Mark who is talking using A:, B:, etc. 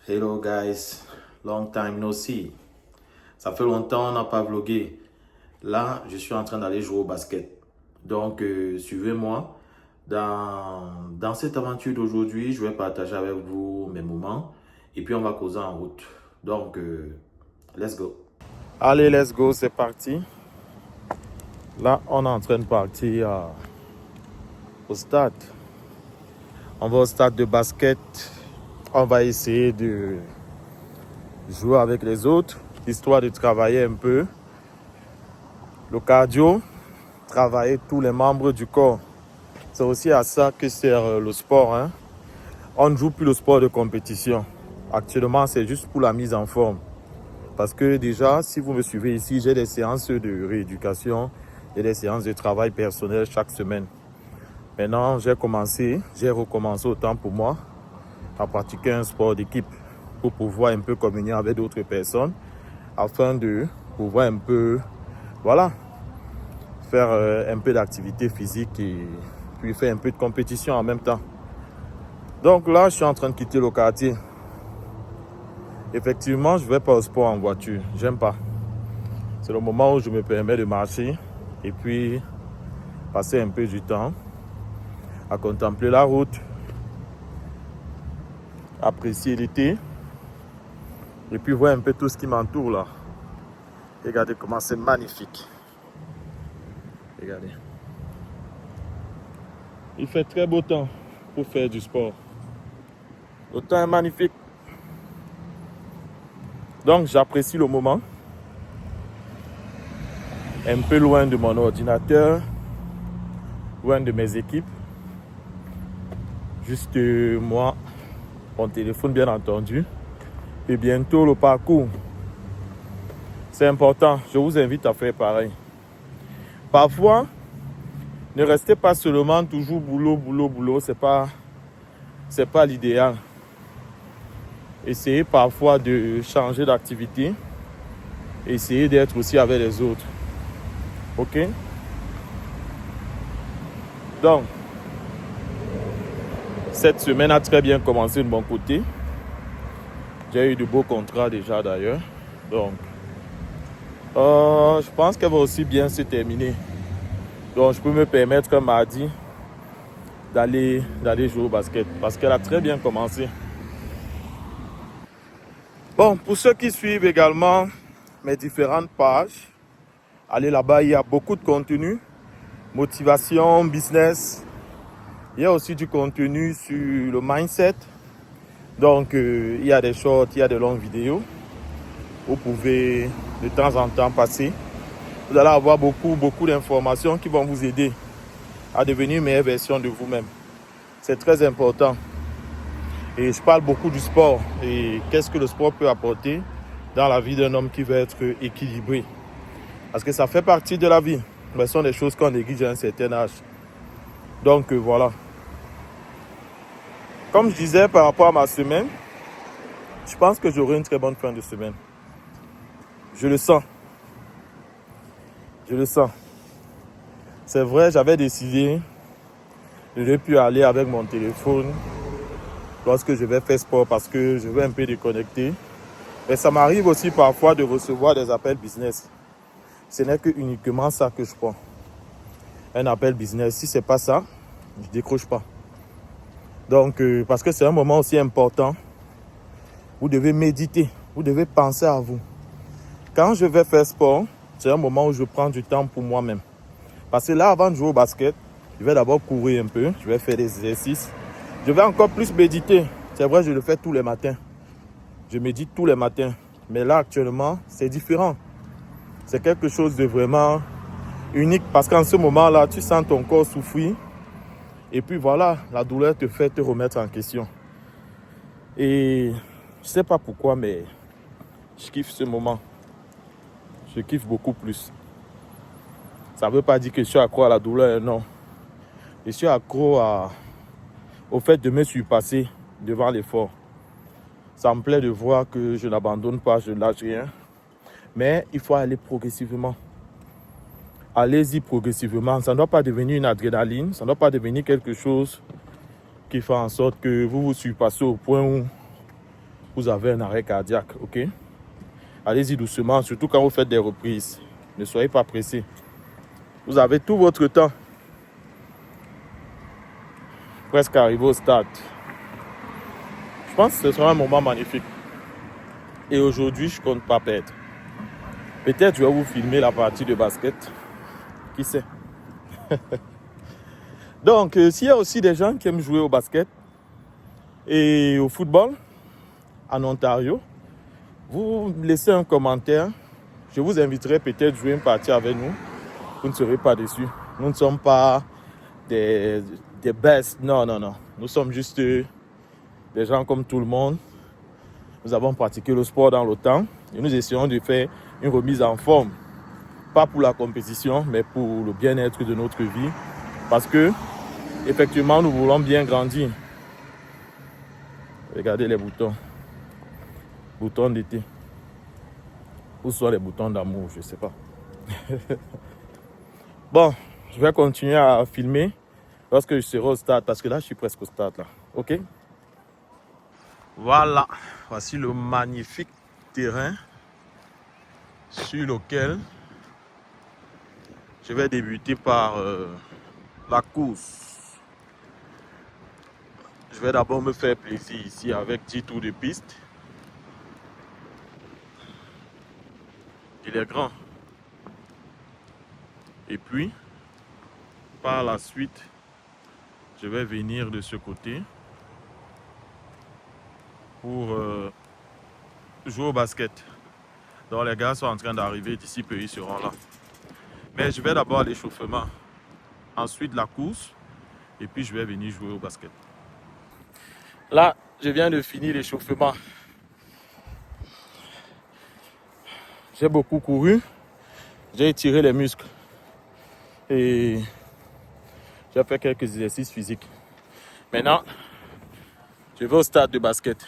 A: Hello guys, long time no see. Ça fait longtemps on n'a pas vlogué. Là, je suis en train d'aller jouer au basket. Donc, suivez-moi. Dans cette aventure d'aujourd'hui, je vais partager avec vous mes moments. Et puis, on va causer en route. Donc, let's go. Allez, let's go, c'est parti. Là, on est en train de partir au stade. On va au stade de basket. On va essayer de jouer avec les autres, histoire de travailler un peu le cardio, travailler tous les membres du corps. C'est aussi à ça que sert le sport, hein. On ne joue plus le sport de compétition. Actuellement, c'est juste pour la mise en forme. Parce que déjà, si vous me suivez ici, j'ai des séances de rééducation et des séances de travail personnel chaque semaine. Maintenant, j'ai recommencé autant pour moi à pratiquer un sport d'équipe pour pouvoir un peu communier avec d'autres personnes afin de pouvoir un peu, voilà, faire un peu d'activité physique et puis faire un peu de compétition en même temps. Donc là, je suis en train de quitter le quartier. Effectivement, je ne vais pas au sport en voiture. J'aime pas. C'est le moment où je me permets de marcher et puis passer un peu du temps à contempler la route, apprécier l'été et puis voir un peu tout ce qui m'entoure là. Regardez comment c'est magnifique. Regardez. Il fait très beau temps pour faire du sport. Le temps est magnifique. Donc j'apprécie le moment. Un peu loin de mon ordinateur, loin de mes équipes. Juste moi, mon téléphone bien entendu. Et bientôt le parcours. C'est important, je vous invite à faire pareil. Parfois, ne restez pas seulement toujours boulot. C'est pas l'idéal. Essayez parfois de changer d'activité. Essayez d'être aussi avec les autres. Ok? Donc, cette semaine a très bien commencé de mon côté. J'ai eu de beaux contrats déjà d'ailleurs. Donc, je pense qu'elle va aussi bien se terminer. Donc, je peux me permettre un mardi d'aller jouer au basket parce qu'elle a très bien commencé. Bon, pour ceux qui suivent également mes différentes pages, allez là-bas, il y a beaucoup de contenu. Motivation, business. Il y a aussi du contenu sur le mindset. Donc, il y a des shorts, il y a des longues vidéos. Vous pouvez de temps en temps passer. Vous allez avoir beaucoup d'informations qui vont vous aider à devenir une meilleure version de vous-même. C'est très important. Et je parle beaucoup du sport. Et qu'est-ce que le sport peut apporter dans la vie d'un homme qui veut être équilibré. Parce que ça fait partie de la vie. Mais ce sont des choses qu'on néglige à un certain âge. Donc voilà. Comme je disais par rapport à ma semaine, je pense que j'aurai une très bonne fin de semaine. Je le sens. Je le sens. C'est vrai, j'avais décidé de ne plus aller avec mon téléphone lorsque je vais faire sport parce que je veux un peu déconnecter. Mais ça m'arrive aussi parfois de recevoir des appels business. Ce n'est que uniquement ça que je prends. Un appel business, si ce n'est pas ça, je ne décroche pas. Donc, parce que c'est un moment aussi important, vous devez méditer, vous devez penser à vous. Quand je vais faire sport, c'est un moment où je prends du temps pour moi-même. Parce que là, avant de jouer au basket, je vais d'abord courir un peu, je vais faire des exercices. Je vais encore plus méditer. C'est vrai, je le fais tous les matins. Je médite tous les matins. Mais là, actuellement, c'est différent. C'est quelque chose de vraiment unique parce qu'en ce moment-là, tu sens ton corps souffrir. Et puis voilà, la douleur te fait te remettre en question. Et je ne sais pas pourquoi, mais je kiffe ce moment. Je kiffe beaucoup plus. Ça ne veut pas dire que je suis accro à la douleur, non. Je suis accro au fait de me surpasser devant l'effort. Ça me plaît de voir que je n'abandonne pas, je ne lâche rien. Mais il faut aller progressivement. Allez-y progressivement. Ça ne doit pas devenir une adrénaline. Ça ne doit pas devenir quelque chose qui fait en sorte que vous vous surpassez au point où vous avez un arrêt cardiaque, ok? Allez-y doucement, surtout quand vous faites des reprises. Ne soyez pas pressés. Vous avez tout votre temps. Presque arrivé au stade. Je pense que ce sera un moment magnifique. Et aujourd'hui, je ne compte pas perdre. Peut-être je vais vous filmer la partie de basket. Qui sait? Donc, s'il y a aussi des gens qui aiment jouer au basket et au football en Ontario, vous laissez un commentaire. Je vous inviterai peut-être à jouer une partie avec nous. Vous ne serez pas déçus. Nous ne sommes pas des best. Non, non, non. Nous sommes juste des gens comme tout le monde. Nous avons pratiqué le sport dans le temps et nous essayons de faire une remise en forme. Pas pour la compétition, mais pour le bien-être de notre vie. Parce que, effectivement, nous voulons bien grandir. Regardez les boutons. Boutons d'été. Où sont les boutons d'amour? Je ne sais pas. Bon, je vais continuer à filmer lorsque je serai au stade. Parce que là, je suis presque au stade. Là. OK? Voilà. Voici le magnifique terrain sur lequel je vais débuter par la course. Je vais d'abord me faire plaisir ici avec 10 tours de piste. Il est grand. Et puis, par la suite, je vais venir de ce côté pour jouer au basket. Donc les gars sont en train d'arriver, d'ici peu ils seront là. Mais je vais d'abord à l'échauffement, ensuite la course, et puis je vais venir jouer au basket. Là, je viens de finir l'échauffement. J'ai beaucoup couru, j'ai étiré les muscles et j'ai fait quelques exercices physiques. Maintenant, je vais au stade de basket.